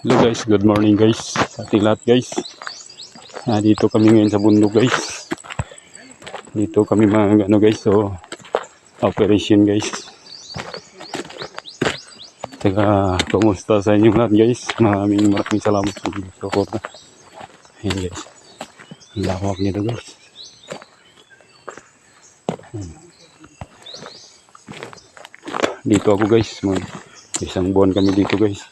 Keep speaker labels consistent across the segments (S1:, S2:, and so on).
S1: Hello guys, good morning guys sa ating lahat guys. Dito kami ngayon sa bundok guys. Dito kami mga guys, so operation guys. Teka, kumusta sa inyong lahat guys? Maraming salamat sa suporta. Ayan guys, ang lawak nito guys. Dito ako guys, isang buwan kami dito guys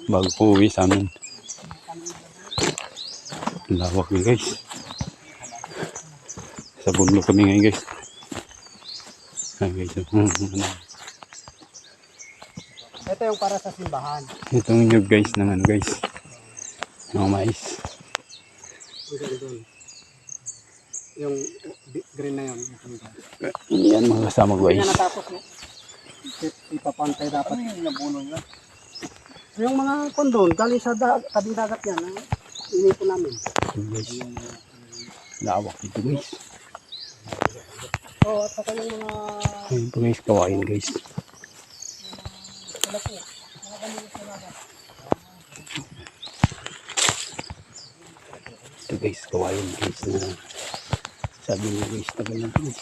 S1: bago po uwi sa amin. Lawak ni guys. Sa bundok kami ngayon guys. Guys.
S2: Ito yung para sa simbahan.
S1: Itong nyug guys ng ano guys. Ng mais.
S2: Yung green na yun.
S1: Yan mga kasama guys.
S2: Yan natapos mo. Ipapantay dapat. Ano yung nabuno nyo? Yung mga kondon, galing sa tabing dagat yan. Inipon namin.
S1: Guys. Lawak dito guys.
S2: Oo, at saka yung mga...
S1: Ayun po guys, kawain guys. Ito guys, kawain guys na sabi niya guys, tagal na guys.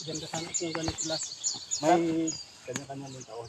S2: Diyan ka sana yung ganito sila. May kanya-kanya may tao.